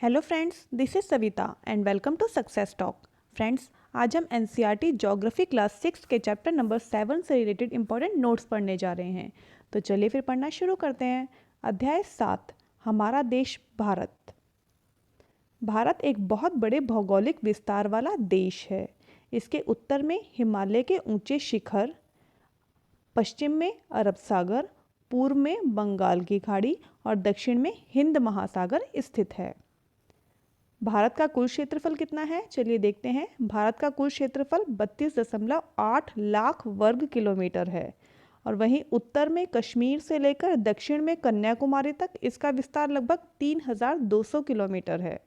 Hello friends, this is Savita and welcome to success talk. Friends, आज हम NCERT geography class 6 के chapter number 7 से related important notes पढ़ने जा रहे हैं। तो चलिए फिर पढ़ना शुरू करते हैं। अध्याय 7, हमारा देश भारत। भारत एक बहुत बड़े भौगोलिक विस्तार वाला देश है। इसके उत्तर में हिमालय के ऊंचे शिखर, पश्चिम में अरब सागर, पूर्व में बंगाल की खाड़ी और दक्षिण में हिंद महासागर स्थित है। भारत का कुल क्षेत्रफल कितना है, चलिए देखते हैं। भारत का कुल क्षेत्रफल 32.8 लाख वर्ग किलोमीटर है और वहीं उत्तर में कश्मीर से लेकर दक्षिण में कन्याकुमारी तक इसका विस्तार लगभग 3200 किलोमीटर है।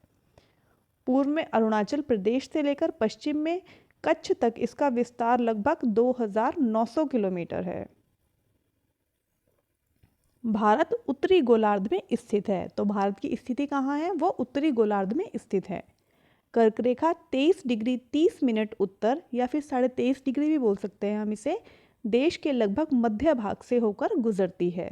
पूर्व में अरुणाचल प्रदेश से लेकर पश्चिम में कच्छ तक इसका विस्तार लगभग 2900 किलोमीटर है। भारत उत्तरी गोलार्ध में स्थित है। तो भारत की स्थिति कहाँ है, वो उत्तरी गोलार्ध में स्थित है। कर्क रेखा 23 डिग्री 30 मिनट उत्तर या फिर 23.5 डिग्री भी बोल सकते हैं हम इसे, देश के लगभग मध्य भाग से होकर गुजरती है।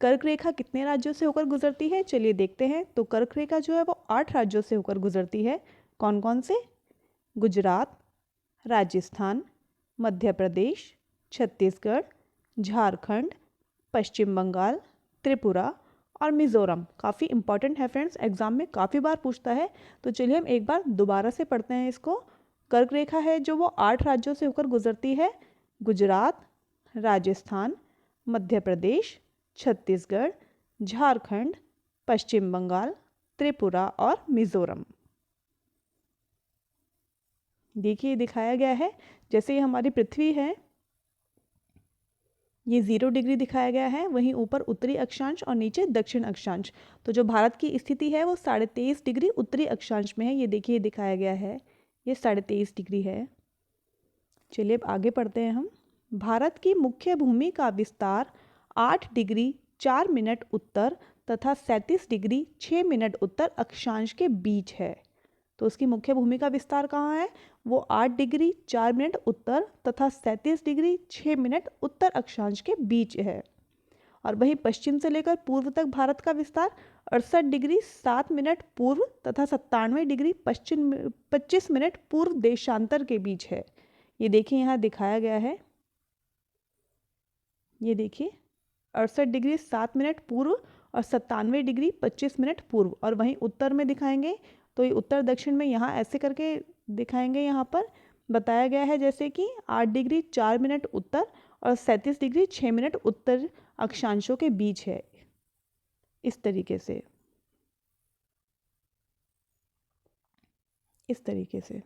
कर्क रेखा कितने राज्यों से होकर गुजरती है, चलिए देखते हैं। तो कर्क रेखा जो है वो 8 राज्यों से होकर गुजरती है। कौन कौन से? गुजरात, राजस्थान, मध्य प्रदेश, छत्तीसगढ़, झारखंड, पश्चिम बंगाल, त्रिपुरा और मिज़ोरम। काफ़ी इंपॉर्टेंट है फ्रेंड्स, एग्जाम में काफ़ी बार पूछता है। तो चलिए हम एक बार दोबारा से पढ़ते हैं इसको। कर्क रेखा है जो वो 8 राज्यों से होकर गुजरती है। गुजरात, राजस्थान, मध्य प्रदेश, छत्तीसगढ़, झारखंड, पश्चिम बंगाल, त्रिपुरा और मिज़ोरम। देखिए दिखाया गया है, जैसे ये हमारी पृथ्वी है, ये 0 डिग्री दिखाया गया है, वहीं ऊपर उत्तरी अक्षांश और नीचे दक्षिण अक्षांश। तो जो भारत की स्थिति है वो 23.5 डिग्री उत्तरी अक्षांश में है। ये देखिए दिखाया गया है, ये 23.5 डिग्री है। चलिए अब आगे पढ़ते हैं हम। भारत की मुख्य भूमि का विस्तार 8 डिग्री 4 मिनट उत्तर तथा 37 डिग्री 6 मिनट उत्तर अक्षांश के बीच है। तो उसकी मुख्य भूमि का विस्तार कहाँ है, वो 8 डिग्री 4 मिनट उत्तर तथा 37 डिग्री 6 मिनट उत्तर अक्षांश के बीच है। और वहीं पश्चिम से लेकर पूर्व तक भारत का विस्तार 68 डिग्री 7 मिनट पूर्व तथा 97 डिग्री 25 मिनट पूर्व देशांतर के बीच है। ये देखिए यहाँ दिखाया गया है, ये देखिए 68 डिग्री 7 मिनट पूर्व और 97 डिग्री 25 मिनट पूर्व। और वहीं उत्तर में दिखाएंगे तो ये उत्तर दक्षिण में यहाँ ऐसे करके दिखाएंगे। यहाँ पर बताया गया है जैसे कि 8 डिग्री 4 मिनट उत्तर और 37 डिग्री 6 मिनट उत्तर अक्षांशों के बीच है, इस तरीके से, इस तरीके से।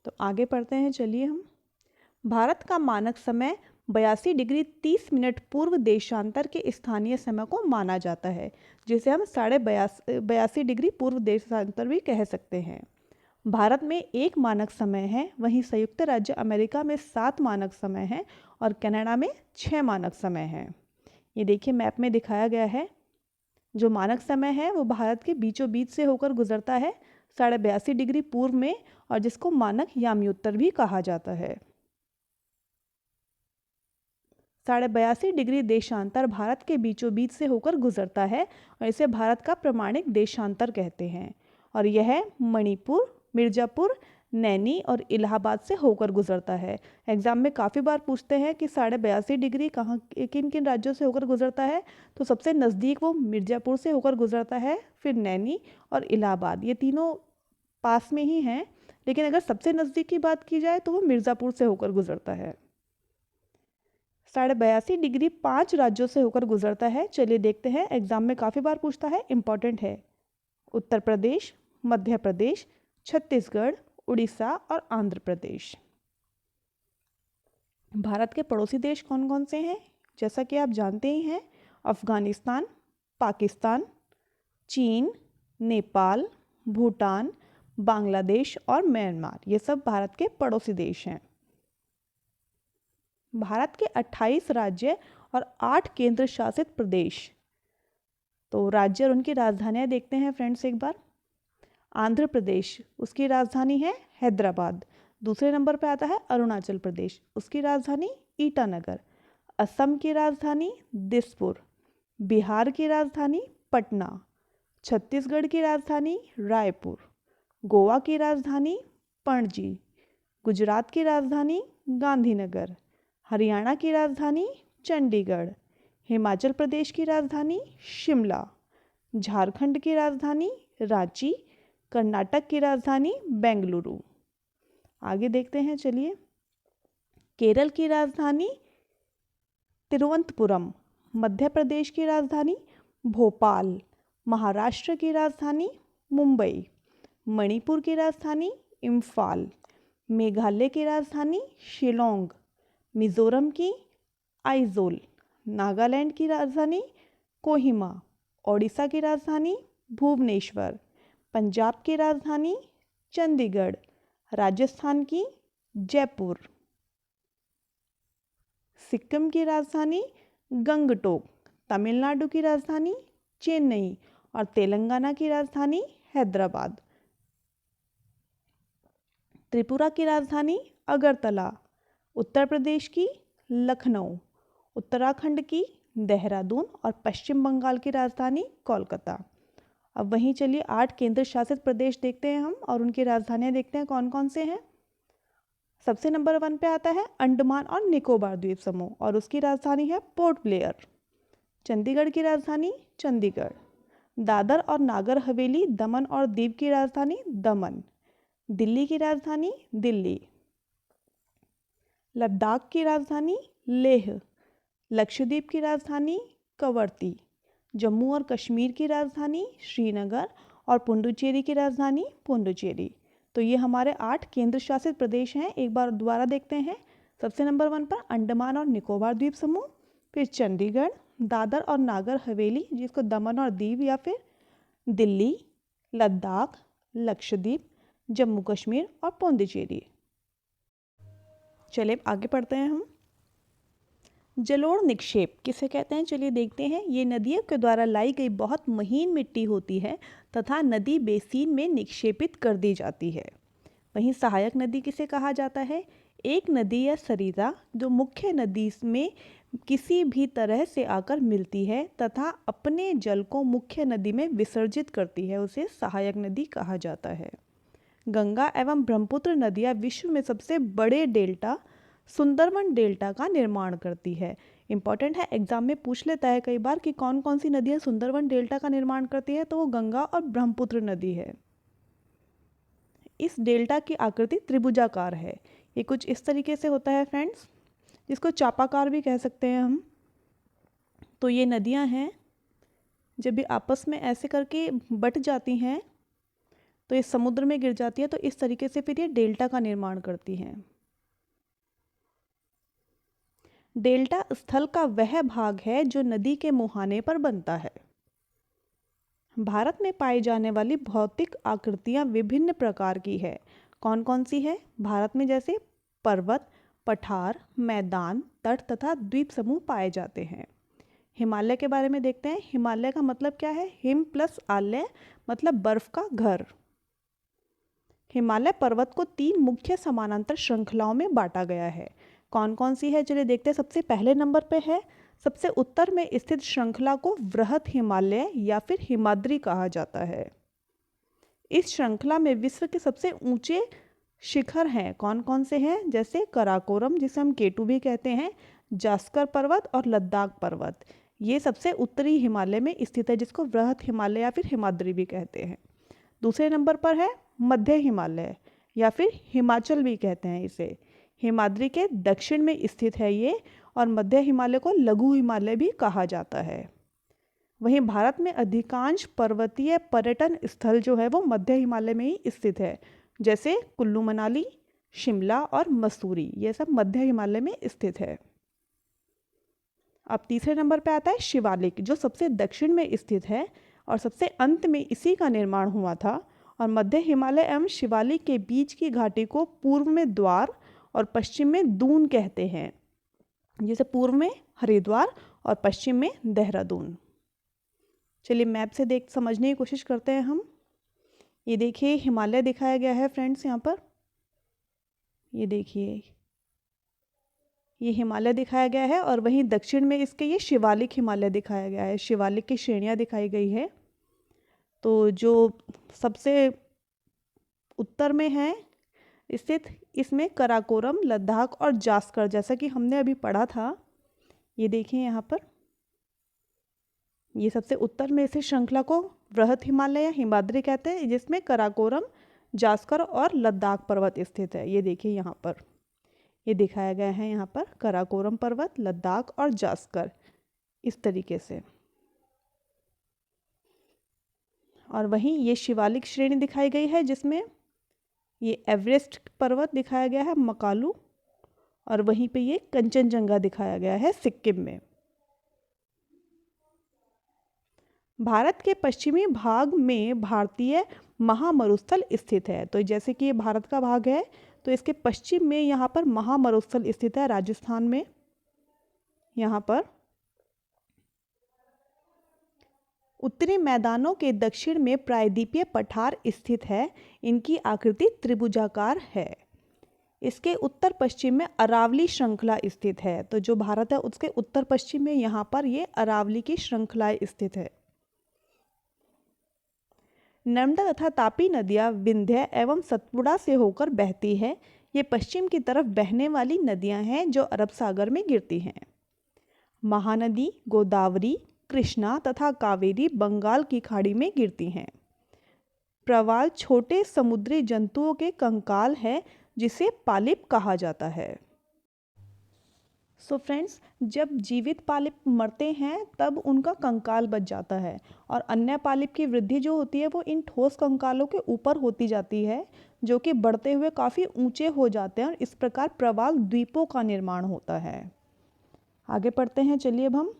तो आगे पढ़ते हैं, चलिए हम। भारत का मानक समय 82 डिग्री 30 मिनट पूर्व देशांतर के स्थानीय समय को माना जाता है, जिसे हम 82.5 डिग्री पूर्व देशांतर भी कह सकते हैं। भारत में 1 मानक समय है, वहीं संयुक्त राज्य अमेरिका में 7 मानक समय है और कनाडा में 6 मानक समय है। ये देखिए मैप में दिखाया गया है, जो मानक समय है वो भारत के बीचों बीच से होकर गुजरता है 82.5 डिग्री पूर्व में, और जिसको मानक याम्योत्तर भी कहा जाता है। 82.5 डिग्री देशांतर भारत के बीचों बीच से होकर गुजरता है और इसे भारत का प्रमाणिक देशांतर कहते हैं। और यह मणिपुर, मिर्जापुर, नैनी और इलाहाबाद से होकर गुजरता है। एग्जाम में काफ़ी बार पूछते हैं कि 82.5 डिग्री कहाँ किन किन राज्यों से होकर गुजरता है। तो सबसे नज़दीक वो मिर्जापुर से होकर गुजरता है, फिर नैनी और इलाहाबाद, ये तीनों पास में ही हैं। लेकिन अगर सबसे नज़दीक की बात की जाए तो वो मिर्ज़ापुर से होकर गुजरता है। 82.5 डिग्री 5 राज्यों से होकर गुजरता है। चलिए देखते हैं, एग्जाम में काफ़ी बार पूछता है, इंपॉर्टेंट है। उत्तर प्रदेश, मध्य प्रदेश, छत्तीसगढ़, उड़ीसा और आंध्र प्रदेश। भारत के पड़ोसी देश कौन कौन से हैं, जैसा कि आप जानते ही हैं। अफगानिस्तान, पाकिस्तान, चीन, नेपाल, भूटान, बांग्लादेश और म्यांमार, ये सब भारत के पड़ोसी देश हैं। भारत के 28 राज्य और 8 केंद्र शासित प्रदेश। तो राज्य और उनकी राजधानियां देखते हैं फ्रेंड्स एक बार। आंध्र प्रदेश, उसकी राजधानी है हैदराबाद। दूसरे नंबर पर आता है अरुणाचल प्रदेश, उसकी राजधानी ईटानगर। असम की राजधानी दिसपुर। बिहार की राजधानी पटना, छत्तीसगढ़ की राजधानी रायपुर, गोवा की राजधानी पणजी, गुजरात की राजधानी गांधीनगर, हरियाणा की राजधानी चंडीगढ़, हिमाचल प्रदेश की राजधानी शिमला, झारखंड की राजधानी रांची, कर्नाटक की राजधानी बेंगलुरु। आगे देखते हैं, चलिए। केरल की राजधानी तिरुवनंतपुरम, मध्य प्रदेश की राजधानी भोपाल, महाराष्ट्र की राजधानी मुंबई, मणिपुर की राजधानी इम्फाल, मेघालय की राजधानी शिलोंग, मिजोरम की आइजोल, नागालैंड की राजधानी कोहिमा, ओडिशा की राजधानी भुवनेश्वर, पंजाब की राजधानी चंडीगढ़, राजस्थान की जयपुर, सिक्किम की राजधानी गंगटोक, तमिलनाडु की राजधानी चेन्नई और तेलंगाना की राजधानी हैदराबाद, त्रिपुरा की राजधानी अगरतला, उत्तर प्रदेश की लखनऊ, उत्तराखंड की देहरादून और पश्चिम बंगाल की राजधानी कोलकाता। अब वहीं चलिए 8 केंद्र शासित प्रदेश देखते हैं हम और उनकी राजधानियां देखते हैं कौन कौन से हैं। सबसे नंबर 1 पे आता है अंडमान और निकोबार द्वीप समूह और उसकी राजधानी है पोर्ट ब्लेयर। चंडीगढ़ की राजधानी चंडीगढ़, दादर और नागर हवेली दमन और दीव की राजधानी दमन, दिल्ली की राजधानी दिल्ली, लद्दाख की राजधानी लेह, लक्षद्वीप की राजधानी कवरत्ती, जम्मू और कश्मीर की राजधानी श्रीनगर और पुडुचेरी की राजधानी पुडुचेरी। तो ये हमारे 8 केंद्र शासित प्रदेश हैं। एक बार दोबारा देखते हैं। सबसे नंबर 1 पर अंडमान और निकोबार द्वीप समूह, फिर चंडीगढ़, दादर और नागर हवेली जिसको दमन और दीव या फिर दिल्ली, लद्दाख, लक्षद्वीप, जम्मू कश्मीर और पुडुचेरी। चलिए आगे पढ़ते हैं हम। जलोढ़ निक्षेप किसे कहते हैं, चलिए देखते हैं। ये नदियों के द्वारा लाई गई बहुत महीन मिट्टी होती है तथा नदी बेसिन में निक्षेपित कर दी जाती है। वहीं सहायक नदी किसे कहा जाता है, एक नदी या सरिता जो मुख्य नदी में किसी भी तरह से आकर मिलती है तथा अपने जल को मुख्य नदी में विसर्जित करती है, उसे सहायक नदी कहा जाता है। गंगा एवं ब्रह्मपुत्र नदियाँ विश्व में सबसे बड़े डेल्टा सुंदरबन डेल्टा का निर्माण करती है। इंपॉर्टेंट है, एग्जाम में पूछ लेता है कई बार कि कौन कौन सी नदियाँ सुंदरबन डेल्टा का निर्माण करती है, तो वो गंगा और ब्रह्मपुत्र नदी है। इस डेल्टा की आकृति त्रिभुजाकार है। ये कुछ इस तरीके से होता है फ्रेंड्स, जिसको चापाकार भी कह सकते हैं हम। तो ये नदियाँ हैं, जब भी आपस में ऐसे करके बट जाती हैं तो ये समुद्र में गिर जाती है, तो इस तरीके से फिर ये डेल्टा का निर्माण करती हैं। डेल्टा स्थल का वह भाग है जो नदी के मुहाने पर बनता है। भारत में पाई जाने वाली भौतिक आकृतियां विभिन्न प्रकार की है। कौन कौन सी है भारत में, जैसे पर्वत, पठार, मैदान, तट तथा द्वीप समूह पाए जाते हैं। हिमालय के बारे में देखते हैं। हिमालय का मतलब क्या है, हिम प्लस आलय मतलब बर्फ का घर। हिमालय पर्वत को 3 मुख्य समानांतर श्रृंखलाओं में बांटा गया है। कौन कौन सी है, चलिए देखते हैं। सबसे पहले नंबर पे है, सबसे उत्तर में स्थित श्रृंखला को वृहत हिमालय या फिर हिमाद्री कहा जाता है। इस श्रृंखला में विश्व के सबसे ऊंचे शिखर हैं। कौन कौन से हैं, जैसे कराकोरम जिसे हम केटू भी कहते हैं, जास्कर पर्वत और लद्दाख पर्वत। ये सबसे उत्तरी हिमालय में स्थित है, जिसको वृहत हिमालय या फिर हिमाद्री भी कहते हैं। दूसरे नंबर पर है मध्य हिमालय या फिर हिमाचल भी कहते हैं इसे। हिमाद्री के दक्षिण में स्थित है ये, और मध्य हिमालय को लघु हिमालय भी कहा जाता है। वहीं भारत में अधिकांश पर्वतीय पर्यटन स्थल जो है वो मध्य हिमालय में ही स्थित है, जैसे कुल्लू मनाली, शिमला और मसूरी, ये सब मध्य हिमालय में स्थित है। अब तीसरे नंबर पे आता है शिवालिक, जो सबसे दक्षिण में स्थित है और सबसे अंत में इसी का निर्माण हुआ था। और मध्य हिमालय एवं शिवालिक के बीच की घाटी को पूर्व में द्वार और पश्चिम में दून कहते हैं। जैसे पूर्व में हरिद्वार और पश्चिम में देहरादून। चलिए मैप से देख समझने की कोशिश करते हैं हम। ये देखिए हिमालय दिखाया गया है फ्रेंड्स यहाँ पर। ये देखिए ये हिमालय दिखाया गया है और वहीं दक्षिण में इसके ये शिवालिक हिमालय दिखाया गया है, शिवालिक की श्रेणियाँ दिखाई गई है। तो जो सबसे उत्तर में है स्थित, इसमें कराकोरम, लद्दाख और जास्कर, जैसा कि हमने अभी पढ़ा था। ये देखिए यहाँ पर, ये सबसे उत्तर में इस श्रृंखला को वृहत हिमालय या हिमाद्री कहते हैं, जिसमें कराकोरम, जास्कर और लद्दाख पर्वत स्थित है। ये देखिए यहाँ पर, ये दिखाया गया है यहाँ पर कराकोरम पर्वत, लद्दाख और जास्कर, इस तरीके से। और वहीं ये शिवालिक श्रेणी दिखाई गई है, जिसमें ये एवरेस्ट पर्वत दिखाया गया है मकालू, और वहीं पे ये कंचनजंगा दिखाया गया है सिक्किम में। भारत के पश्चिमी भाग में भारतीय महामरुस्थल स्थित है। तो जैसे कि ये भारत का भाग है, तो इसके पश्चिम में यहाँ पर महामरुस्थल स्थित है, राजस्थान में। यहाँ पर उत्तरी मैदानों के दक्षिण में प्रायद्वीपीय पठार स्थित है। इनकी आकृति त्रिभुजाकार है। इसके उत्तर पश्चिम में अरावली श्रृंखला स्थित है। तो जो भारत है उसके उत्तर पश्चिम में यहाँ पर ये अरावली की श्रृंखला स्थित है। नर्मदा तथा तापी नदियाँ विंध्य एवं सतपुड़ा से होकर बहती है। ये पश्चिम की तरफ बहने वाली नदियाँ हैं जो अरब सागर में गिरती हैं। महानदी, गोदावरी, कृष्णा तथा कावेरी बंगाल की खाड़ी में गिरती हैं। प्रवाल छोटे समुद्री जंतुओं के कंकाल है, जिसे पालिप कहा जाता है। सो फ्रेंड्स, जब जीवित पालिप मरते हैं तब उनका कंकाल बच जाता है, और अन्य पालिप की वृद्धि जो होती है वो इन ठोस कंकालों के ऊपर होती जाती है, जो कि बढ़ते हुए काफ़ी ऊंचे हो जाते हैं, और इस प्रकार प्रवाल द्वीपों का निर्माण होता है। आगे पढ़ते हैं, चलिए अब हम।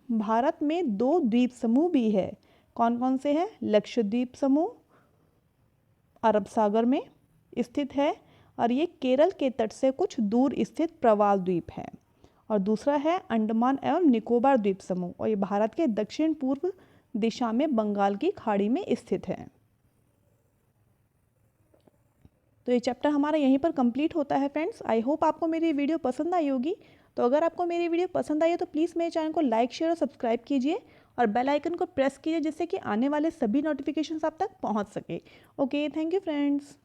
भारत में 2 द्वीप समूह भी है। कौन कौन से हैं? लक्षद्वीप समूह अरब सागर में स्थित है, और ये केरल के तट से कुछ दूर स्थित प्रवाल द्वीप है। और दूसरा है अंडमान एवं निकोबार द्वीप समूह, और ये भारत के दक्षिण पूर्व दिशा में बंगाल की खाड़ी में स्थित है। तो ये चैप्टर हमारा यहीं पर कंप्लीट होता है फ्रेंड्स। आई होप आपको मेरी वीडियो पसंद आई होगी। तो अगर आपको मेरी वीडियो पसंद आई है तो प्लीज़ मेरे चैनल को लाइक, शेयर और सब्सक्राइब कीजिए, और बेल आइकन को प्रेस कीजिए, जिससे कि आने वाले सभी नोटिफिकेशंस आप तक पहुंच सके। Okay, thank you friends.